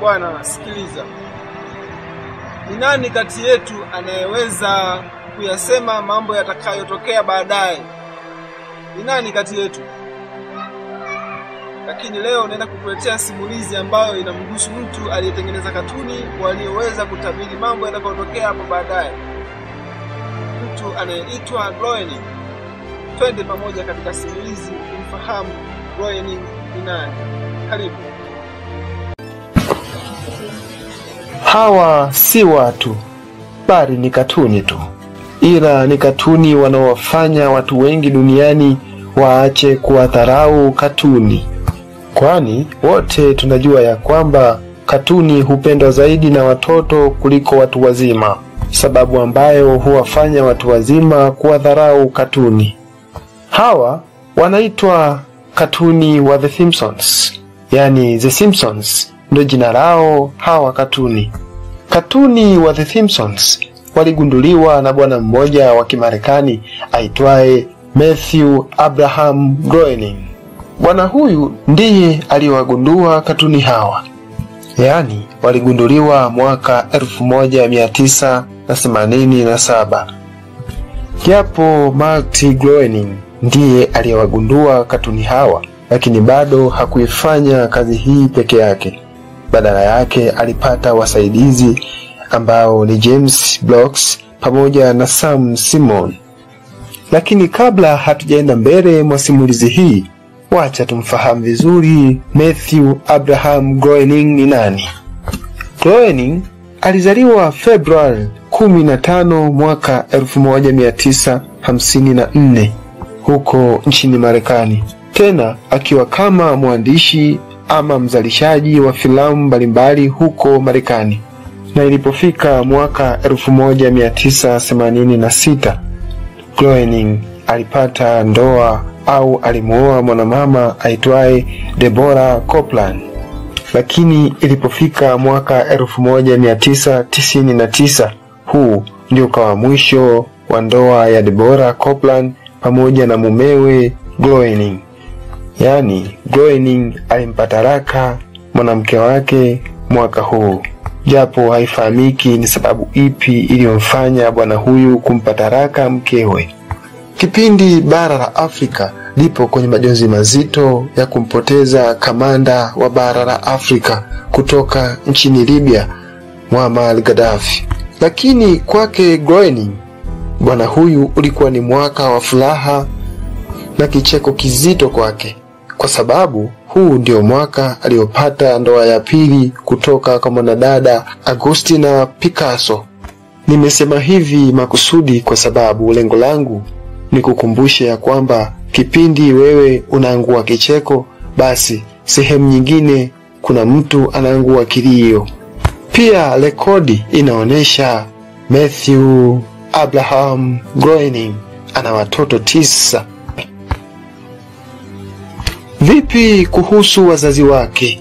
Bwana, sikiliza. Ni nani kati yetu anayeweza kuyasema mambo yatakayotokea baadaye? Ni nani kati yetu? Lakini leo naenda kukuletea simulizi ambayo inamhusu mtu aliyetengeneza katuni walioweza kutabiri mambo yatakayotokea hapo baadaye. Mtu anayeitwa Groening. Twende pamoja katika simulizi kumfahamu Groening ni nani. Karibu. Hawa si watu, bali ni katuni tu. Ila ni katuni wanaowafanya watu wengi duniani waache kuwadharau katuni. Kwani wote tunajua ya kwamba katuni hupendwa zaidi na watoto kuliko watu wazima, sababu ambayo huwafanya watu wazima kuwadharau katuni. Hawa wanaitwa katuni wa The Simpsons, yani The Simpsons ndio jina lao hawa katuni. Katuni wa The Simpsons waligunduliwa na bwana mmoja wa Kimarekani aitwaye Matthew Abraham Groening. Bwana huyu ndiye aliwagundua katuni hawa. Yani waligunduliwa mwaka 1987. Japo Marty Groening ndiye aliyewagundua katuni hawa, lakini bado hakuifanya kazi hii peke yake. Badala yake alipata wasaidizi ambao ni James Blocks pamoja na Sam Simon. Lakini kabla hatujaenda mbele mwa simulizi hii, wacha tumfahamu vizuri Matthew Abraham Groening ni nani. Groening alizaliwa Februari 15 mwaka 1954 huko nchini Marekani, tena akiwa kama mwandishi ama mzalishaji wa filamu mbalimbali huko Marekani. Na ilipofika mwaka 1986, Groening alipata ndoa au alimuoa mwanamama aitwaye Deborah Copeland. Lakini ilipofika mwaka 1999, huu ndio kawa mwisho wa ndoa ya Deborah Copeland pamoja na mumewe Groening. Yani Groening alimpata talaka mwanamke wake mwaka huu, japo haifahamiki ni sababu ipi iliyomfanya bwana huyu kumpata talaka mkewe. Kipindi bara la Afrika lipo kwenye majonzi mazito ya kumpoteza kamanda wa bara la Afrika kutoka nchini Libya, Muammar Gaddafi. Lakini kwake Groening, bwana huyu ulikuwa ni mwaka wa furaha na kicheko kizito kwake, kwa sababu huu ndio mwaka aliopata ndoa ya pili kutoka kwa mwanadada Agustina Picasso. Nimesema hivi makusudi kwa sababu lengo langu ni kukumbusha ya kwamba kipindi wewe unaangua kicheko, basi sehemu nyingine kuna mtu anaangua kilio. Pia rekodi inaonesha Matthew Abraham Groening ana watoto 9. Vipi kuhusu wazazi wake?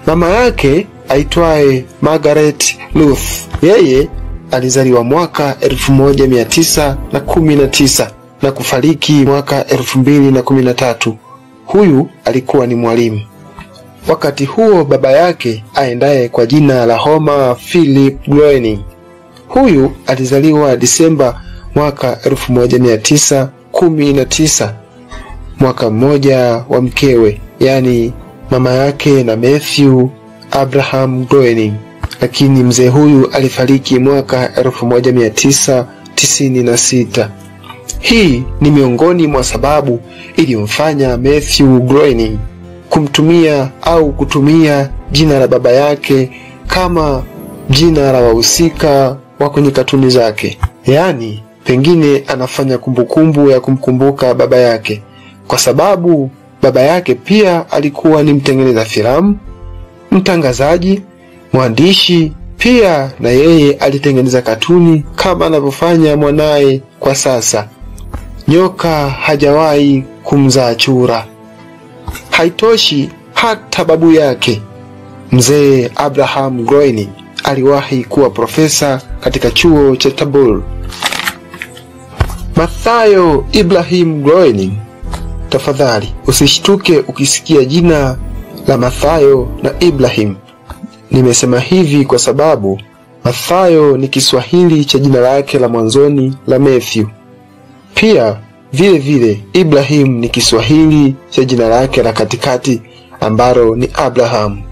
Mama yake aitwaye Margaret Ruth. Yeye alizaliwa mwaka 1919 na kufariki mwaka 2013. Huyu alikuwa ni mwalimu. Wakati huo baba yake aendaye kwa jina la Homer Philip Groening. Huyu alizaliwa Disemba mwaka 1919, mwaka mmoja wa mkewe, yani mama yake na Matthew Abraham Groening. Lakini mzee huyu alifariki mwaka 1996. Hii ni miongoni mwa sababu iliyomfanya Matthew Groening kumtumia au kutumia jina la baba yake kama jina la wahusika wa kwenye katuni zake. Yani pengine anafanya kumbukumbu ya kumkumbuka baba yake, kwa sababu baba yake pia alikuwa ni mtengeneza filamu, mtangazaji, mwandishi, pia na yeye alitengeneza katuni kama anavyofanya mwanae kwa sasa. Nyoka hajawahi kumzaa chura. Haitoshi, hata babu yake mzee Abraham Groening aliwahi kuwa profesa katika chuo cha Tabor. Mathayo Ibrahim Groening. Tafadhali usishtuke ukisikia jina la Mathayo na Ibrahim. Nimesema hivi kwa sababu Mathayo ni Kiswahili cha jina lake la mwanzoni la Matthew. Pia vile vile Ibrahim ni Kiswahili cha jina lake la katikati ambalo ni Abraham.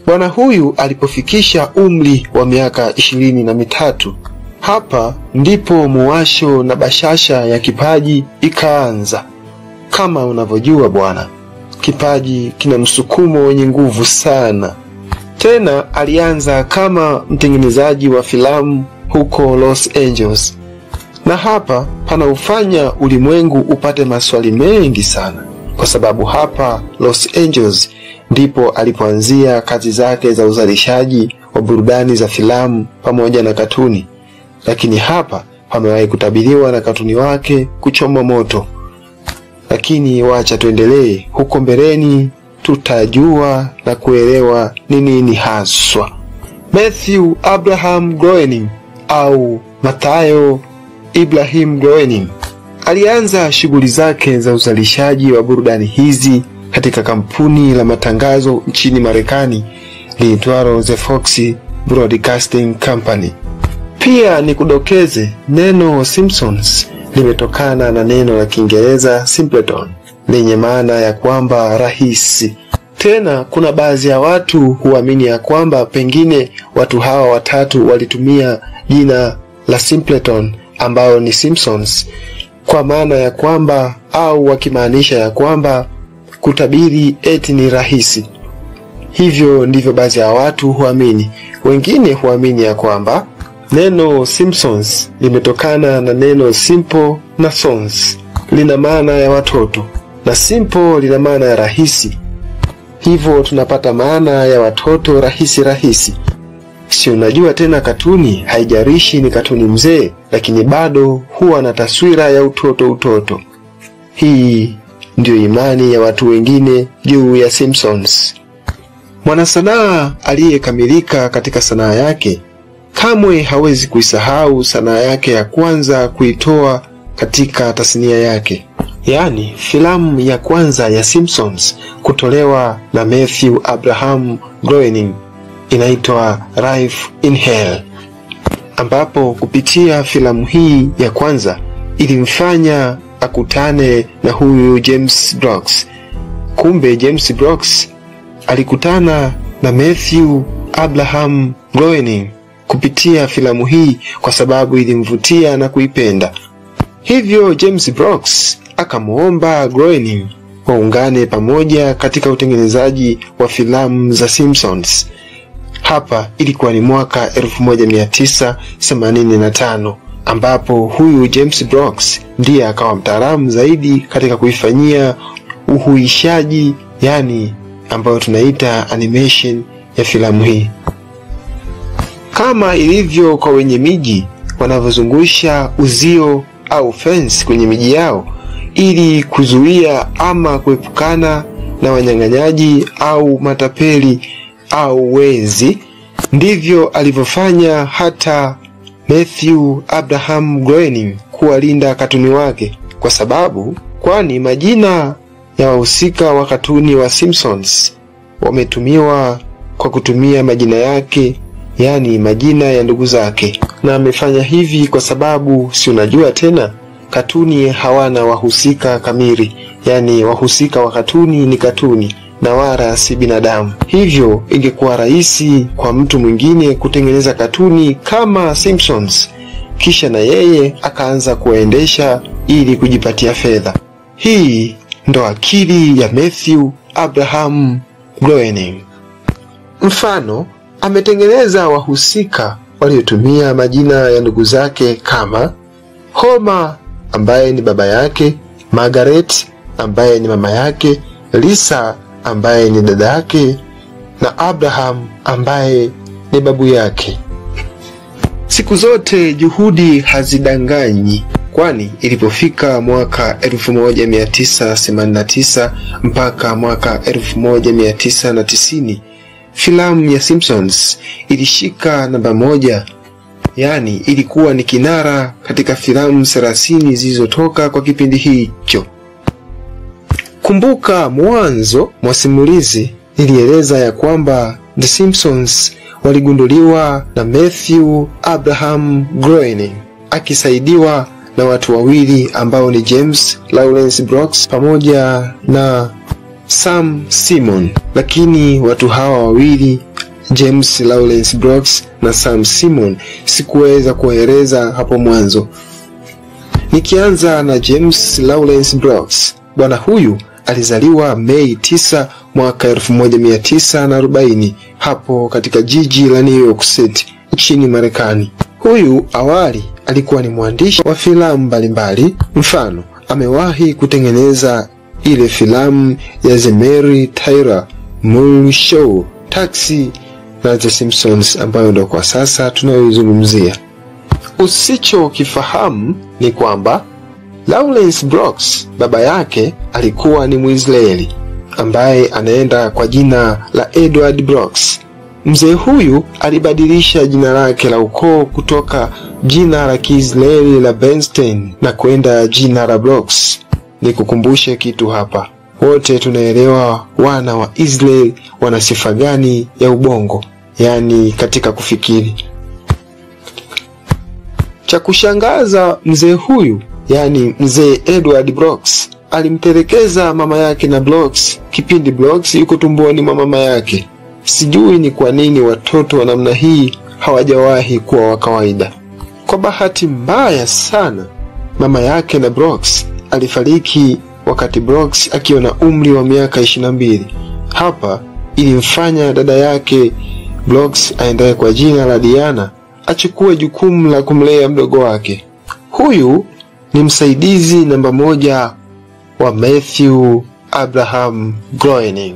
Bwana huyu alipofikisha umri wa miaka 23, hapa ndipo muwasho na bashasha ya kipaji ikaanza. Kama unavyojua bwana, kipaji kina msukumo wenye nguvu sana. Tena alianza kama mtengenezaji wa filamu huko Los Angeles. Na hapa panaufanya ulimwengu upate maswali mengi sana, kwa sababu hapa Los Angeles ndipo alipoanzia kazi zake za uzalishaji wa burudani za filamu pamoja na katuni. Lakini hapa pamewahi kutabiriwa na katuni wake kuchoma moto. Lakini wacha tuendelee, huko mbeleni tutajua na kuelewa ni nini haswa. Matthew Abraham Groening au Mathayo Ibrahim Groening alianza shughuli zake za uzalishaji wa burudani hizi katika kampuni la matangazo nchini Marekani liitwalo The Fox Broadcasting Company. Pia nikudokeze, neno Simpsons limetokana na neno la Kiingereza simpleton lenye maana ya kwamba rahisi. Tena kuna baadhi ya watu huamini ya kwamba pengine watu hawa watatu walitumia jina la simpleton ambao ni Simpsons kwa maana ya kwamba, au wakimaanisha ya kwamba kutabiri eti ni rahisi. Hivyo ndivyo baadhi ya watu huamini. Wengine huamini ya kwamba neno Simpsons limetokana na neno simple na sons, lina maana ya watoto, na simple lina maana ya rahisi. Hivyo tunapata maana ya watoto rahisi rahisi. Si unajua tena katuni haijarishi ni katuni mzee, lakini bado huwa na taswira ya utoto. Hii ndio imani ya watu wengine juu ya Simpsons. Mwanasanaa aliyekamilika katika sanaa yake kamwe hawezi kuisahau sanaa yake ya kwanza kuitoa katika tasnia yake, yaani filamu ya kwanza ya Simpsons kutolewa na Matthew Abraham Groening inaitwa Life in Hell, ambapo kupitia filamu hii ya kwanza ilimfanya akutane na huyu James Brooks. Kumbe James Brooks alikutana na Matthew Abraham Groening kupitia filamu hii kwa sababu ilimvutia na kuipenda. Hivyo James Brooks akamuomba Groening waungane pamoja katika utengenezaji wa filamu za Simpsons. Hapa ilikuwa ni mwaka 1985 ambapo huyu James Brooks ndiye akawa mtaalamu zaidi katika kuifanyia uhuishaji, yani ambayo tunaita animation ya filamu hii. Kama ilivyo kwa wenye miji wanavyozungusha uzio au fence kwenye miji yao ili kuzuia ama kuepukana na wanyang'anyaji au matapeli au wezi, ndivyo alivyofanya hata Matthew Abraham Groening kuwalinda katuni wake, kwa sababu kwani majina ya wahusika wa katuni wa Simpsons wametumiwa kwa kutumia majina yake, yani majina ya ndugu zake. Na amefanya hivi kwa sababu si unajua tena katuni hawana wahusika kamili, yani wahusika wa katuni ni katuni na wala si binadamu. Hivyo ingekuwa rahisi kwa mtu mwingine kutengeneza katuni kama Simpsons kisha na yeye akaanza kuendesha ili kujipatia fedha. Hii ndo akili ya Matthew Abraham Groening. Mfano, ametengeneza wahusika waliotumia majina ya ndugu zake kama Homer ambaye ni baba yake, Margaret ambaye ni mama yake, Lisa ambaye ni dada yake, na Abraham ambaye ni babu yake. Siku zote juhudi hazidanganyi, kwani ilipofika mwaka 1989 mpaka mwaka 1990 filamu ya Simpsons ilishika namba 1, yani ilikuwa ni kinara katika filamu 30 zilizotoka kwa kipindi hicho. Kumbuka mwanzo mwa simulizi ilieleza ya kwamba The Simpsons waligunduliwa na Matthew Abraham Groening akisaidiwa na watu wawili ambao ni James Lawrence Brooks pamoja na Sam Simon. Lakini watu hawa wawili, James Lawrence Brooks na Sam Simon, sikuweza kueleza hapo mwanzo. Nikianza na James Lawrence Brooks. Bwana huyu alizaliwa Mei 9 mwaka 1940 hapo katika jiji la New York City nchini Marekani. Huyu awali alikuwa ni mwandishi wa filamu mbalimbali. Mfano, amewahi kutengeneza ile filamu ya The Mary Tyler Moore Show, Taxi na The Simpsons ambayo ndo kwa sasa tunayoizungumzia. Usichokifahamu ni kwamba Lawrence Brooks baba yake alikuwa ni Mwisraeli ambaye anaenda kwa jina la Edward Brooks. Mzee huyu alibadilisha jina lake la ukoo kutoka jina la Kiisraeli la Bernstein na kwenda jina la Brooks. Nikukumbushe kitu hapa. Wote tunaelewa wana wa Israeli wana sifa gani ya ubongo, yani katika kufikiri. Cha kushangaza, mzee huyu, yani mzee Edward Brooks, alimtelekeza mama yake na Brooks kipindi Brooks yuko tumboni mwa mama yake. Sijui ni kwa nini watoto wa namna hii hawajawahi kuwa wa kawaida. Kwa bahati mbaya sana, mama yake na Brooks alifariki wakati Brooks akiwa na umri wa miaka 22. Hapa ilimfanya dada yake Brooks aendaye kwa jina la Diana achukue jukumu la kumlea mdogo wake. Huyu ni msaidizi namba 1 wa Matthew Abraham Groening.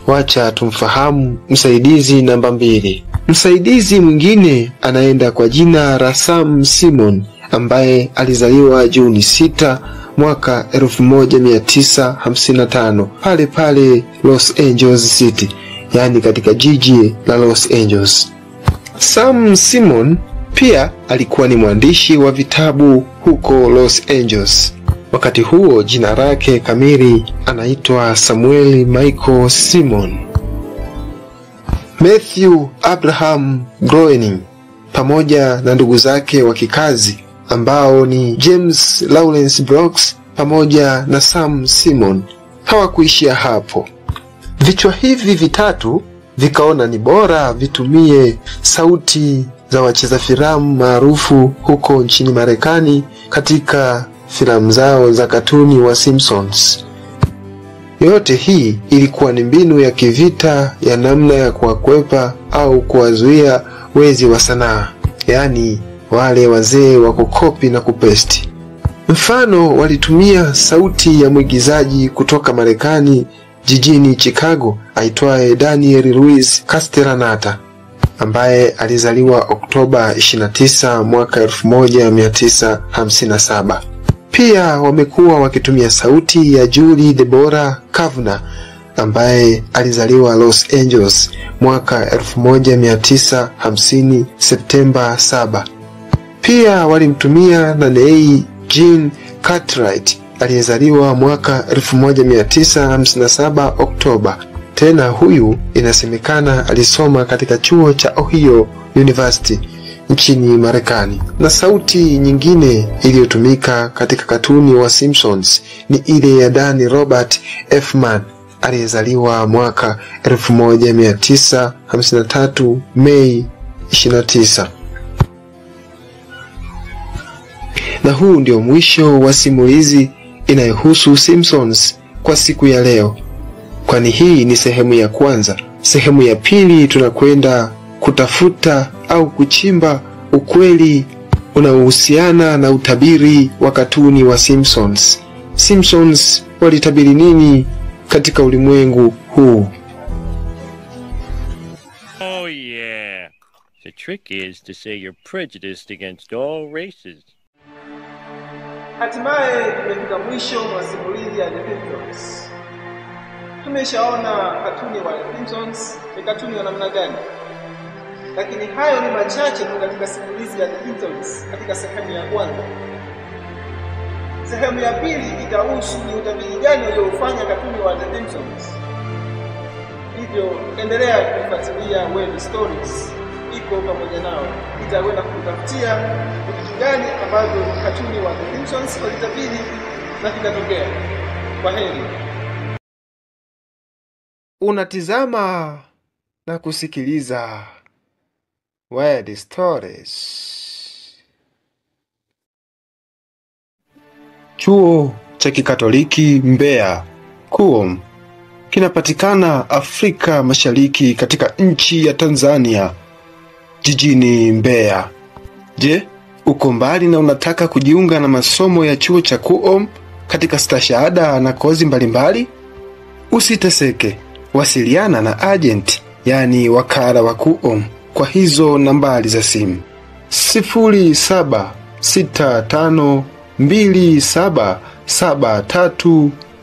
Wacha tumfahamu msaidizi namba 2. Msaidizi mwingine anaenda kwa jina la Sam Simon ambaye alizaliwa Juni 6 mwaka 1955 pale pale Los Angeles City, yani katika jiji la Los Angeles. Sam Simon pia alikuwa ni mwandishi wa vitabu huko Los Angeles. Wakati huo jina lake kamili anaitwa Samuel Michael Simon. Matthew Abraham Groening pamoja na ndugu zake wa kikazi ambao ni James Lawrence Brooks pamoja na Sam Simon hawakuishia hapo. Vichwa hivi vitatu vikaona ni bora vitumie sauti za wacheza filamu maarufu huko nchini Marekani katika filamu zao za katuni wa Simpsons. Yote hii ilikuwa ni mbinu ya kivita ya namna ya kuwakwepa au kuwazuia wezi wa sanaa, yani wale wazee wa kukopi na kupesti. Mfano, walitumia sauti ya mwigizaji kutoka Marekani jijini Chicago aitwaye Daniel Luis Castellaneta ambaye alizaliwa Oktoba 29 mwaka 1957. Pia wamekuwa wakitumia sauti ya Julie Deborah Kavanaugh ambaye alizaliwa Los Angeles mwaka 1950 Septemba 7. Pia walimtumia Nancy Jean Cartwright aliyezaliwa mwaka 1957 Oktoba. Tena huyu inasemekana alisoma katika chuo cha Ohio University nchini Marekani. Na sauti nyingine iliyotumika katika katuni wa Simpsons ni ile ya Danny Robert Elfman aliyezaliwa mwaka 1953 Mei 29. Na huu ndio mwisho wa simulizi inayohusu Simpsons kwa siku ya leo, kwani hii ni sehemu ya kwanza. Sehemu ya pili tunakwenda kutafuta au kuchimba ukweli unaohusiana na utabiri wa katuni wa Simpsons. Simpsons walitabiri nini katika ulimwengu huu? Oh yeah. The trick is to say you're prejudiced against all races. Hatimaye tumefika mwisho wa simulizi ya The Simpsons. Tumeshaona katuni wa The Simpsons ni katuni wa namna gani, lakini hayo ni machache tu katika simulizi ya The Simpsons katika sehemu ya kwanza. Sehemu ya pili itahusu ni utabiri gani uliofanya katuni wa The Simpsons. Hivyo endelea kufuatilia Word Stories, iko pamoja nao. Itakwenda kutafutia vitu gani ambavyo katuni wa The Simpsons walitabiri na vikatokea. Kwa heri. Unatizama na kusikiliza Word Stories. Chuo cha Kikatoliki Mbeya KUOM kinapatikana Afrika Mashariki katika nchi ya Tanzania, jijini Mbeya. Je, uko mbali na unataka kujiunga na masomo ya chuo cha KUOM katika stashahada na kozi mbalimbali? Usiteseke, wasiliana na agent, yani wakala wa KUOM kwa hizo nambari za simu: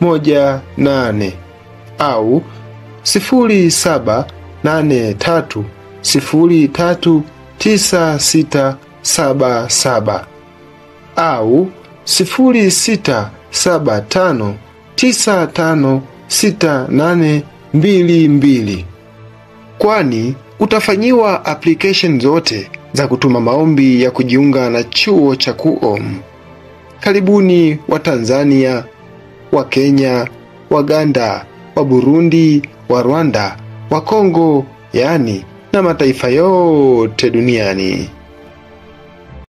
0765277318 au 0783039677 au 0675956822, kwani utafanyiwa application zote za kutuma maombi ya kujiunga na chuo cha KUOM. Karibuni wa Tanzania, wa Kenya, Waganda, wa Burundi, wa Rwanda, wa Kongo, yani na mataifa yote duniani.